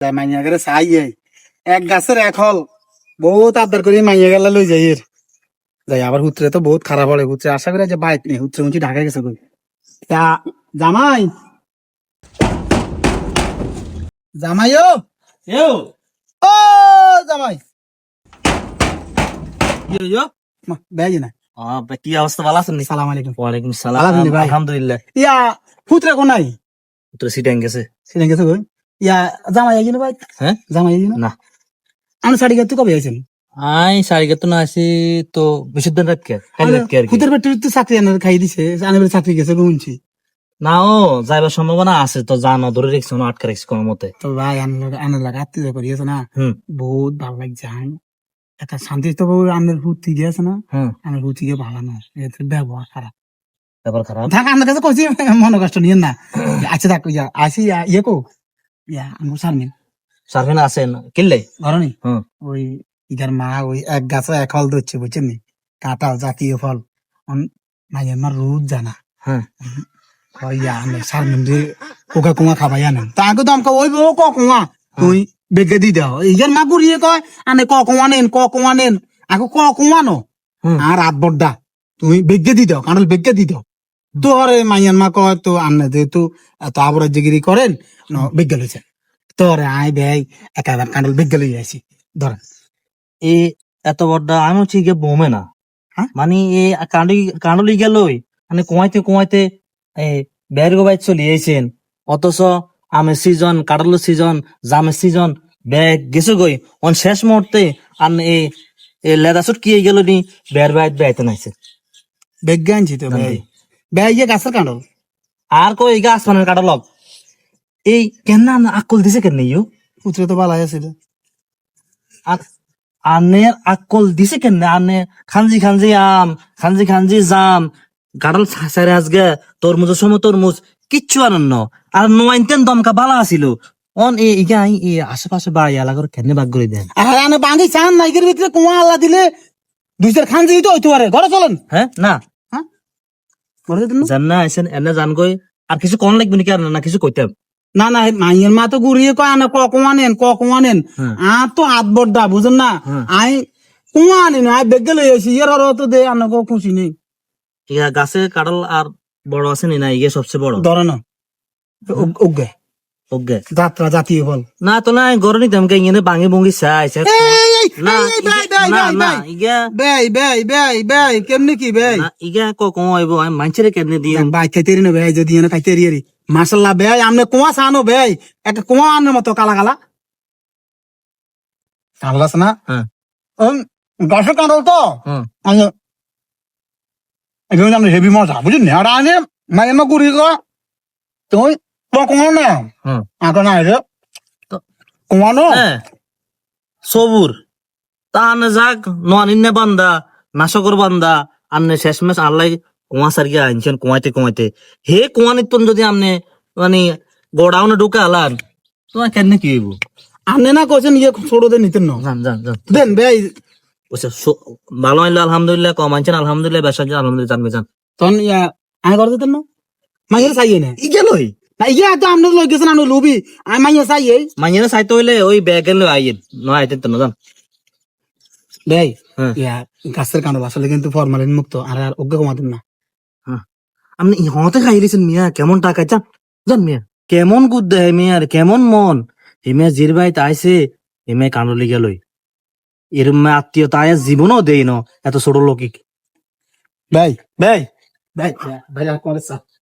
মাইয়া করে চাই এক গাছের এক হল বহুত আবদার করে মাইয়া গেলা লই যাই যাই আবার হুত্রে তো বহুত খারাপ হলে হুত্রে আশা করে যে বাইক নেই হুত্রে মুচি ঢাকা গেছে কই তা জামাই জামাই ও ও জামাই বেজি না কি অবস্থা ভালো আছেন? সালাম আলাইকুম ওয়ালাইকুম সালাম। আলহামদুলিল্লাহ ভাই। আলহামদুলিল্লাহ। ইয়া হুত্রে কোন নাই তো সিটাং গেছে। সেদিন গেছে কই ইয়া জামাই আইজিনা ভাই হ্যাঁ জামাই আইজিনা না আমি শাড়ি তুই কবে আইছেন আই সারিকে তো না আসি তো বেশি দিন রাত কে কাল রাত কে আর কি। হুতের পেটে তো চাকরি আনার খাই দিছে আনার চাকরি গেছে শুনছি না ও যাইবার সম্ভাবনা আছে তো জানো ধরে রেখছো না আটকে রেখছি কোনো মতে। তো ভাই আনার লাগে আত্মীয় করিয়েছে না হুম বহুত ভালো লাগছে আমি একটা শান্তি তো আমের হুতি গিয়েছে না হুম আমের হুতি গিয়ে ভালো না এতে ব্যবহার খারাপ ব্যাপার খারাপ। থাক আমার কাছে কইছি মনে কষ্ট নিয়েন না আচ্ছা থাক ইয়া আসি ইয়ে কো ইয়া আমার সামনে সার্ভে না আছেন কিনলে ঘরনি হুম ওই ইগার মা ওই এক গাছে এক ফল ধরছে বুঝছেন নি কাঁঠাল জাতীয় ফল মাঝে আমার রোদ জানা হ্যাঁ ইয়া আমি সামনে কোকা কুয়া খাবাই আনেন তা আগে তো আমাকে ওই ও ক কুয়া তুই বেগে দি দাও ইগার মা গুড়িয়ে কয় আনে ক কুয়া নেন আগে ক কুয়া নো হুম আর রাত বড্ডা তুমি বেগে দি দাও কাঁঠাল বেগে দি দাও তোরে মাইয়ান মা কয় তো আন্না যেহেতু এত আবরাজ্যগিরি করেন বেগে লইছে তোরে আয় ভাই একেবারে কাঁঠাল বেগে লই আসি ধরেন এ এত বড় আমি হচ্ছে গিয়ে বোমে না হ্যাঁ? মানে এ কাঁডলি গেলই মানে কুমাইতে বের গো বাইর চলে এসেছেন অথচ আমের সিজন কাঁঠালের সিজন জামের সিজন ব্যাগ গেছে গই অন শেষ মুহূর্তে আর এ লেদা সুট কি গেল নি বের বাইত বেড়াইতে নাইছে বেগে আনছি তো ভাই ভাই ইয়ে গাছের কাঁঠাল আর কই গাছ মানে কাঁঠালক এই কেন আকল দিছে কেন ইউ উতরে তো ভালো আছিল আর আনের আকল দিছে কেন আনে খানজি আম খানজি জাম গাড়াল সারে আজকে তরমুজের সময় তরমুজ কিচ্ছু আনেন ন আর নোয়াইনতেন দমকা বালা আছিল অন এই আশেপাশে বাড়ি এলাকার কেন বাগ করে দেন আর আনে বাঙ্গি চান নাইকের ভিতরে কুয়া আল্লাহ দিলে দুইটার খান যেই তো হইতে পারে ঘরে চলেন হ্যাঁ না হ্যাঁ ঘরে যেতেন না? জান না আইসেন এনে জান কই আর কিছু কোন লাগবে নাকি আর না কিছু কইতাম না না মাইয়ের মা তো ঘুরিয়ে কয় আনে ক কুয়া নেন হ্যাঁ। আর তো হাত বড্ডা বুঝেন না হ্যাঁ। আই কুয়া আনি না আই বেগে লই আসি এর হর তো দে আনে খুশি নেই ইয়া গাছে কাঁঠাল আর বড় আছে নি না ইয়ে সবচেয়ে বড় ধরে না ওকে ওকে যাত্রা জাতীয় ফল না তো না গরম নিতাম কে ইয়ে ভাঙি ভঙ্গি চাইছে না না না ইগা বেই কেমনে কি বেই না ইগা কো আইবো আমি মানছিরে কেনে দিয়ে ভাই খাইতে রি না বেই যদি এনে খাইতে রি মাশাআল্লাহ বেই আমনে কুয়া সানো বেই একটা কুয়া আনের মতো কালা কালা কালা আছে না হ্যাঁ গাছের কাঁঠাল তো হুম আমি এগুলো আমি হেভি মজা বুঝলি আর আনে মায়ের মা গুড়ি গো তুই কুয়া না হুম আঁকা না রে তো কুয়ানো হ্যাঁ সবুর তাহানে যাক নোয়ানিন্নে বান্দা নাশকর বান্দা আমনে শেষমেশ আল্লাহ কুয়া সারিয়া আনছেন কুমাইতে হে কুয়ানিতন যদি আমনে মানে গোডাউনে ঢুকে আলান তোমার কেন কি হইব আনে না কোছেন ইয়ে ছোট দে নিতেন না জান দেন বেই আচ্ছা ভালো আইলো আলহামদুলিল্লাহ কম আনছেন আলহামদুলিল্লাহ বেশ আলহামদুলিল্লাহ জানবে জান তখন ইয়া আয় করে দিতেন না মাইয়ের চাইয়ে না ই গেলই না ইয়ে তো আপনি লই গেছেন আমি লুবি আমি মাইয়া চাইয়ে মাইনে চাইতে হইলে ওই ব্যাগ এলে আইয়েন নয় আইতেন তো না জান বেই হ্যাঁ ইয়া গাছের কাঁঠাল আসলে কিন্তু ফরমালিন মুক্ত আর ওকে কমাতেন না হ্যাঁ আপনি ইহতে খাইলেছেন মিয়া কেমন টাকা জান মিয়া কেমন গুদ দেয় মিয়ার কেমন মন হিমে জির ভাই তাইছে হিমে কানলি গেলই এরম আত্মীয়তা আয় জীবনও দেই ন এত ছোট লোক বেই বেই বেই ভাই আর করে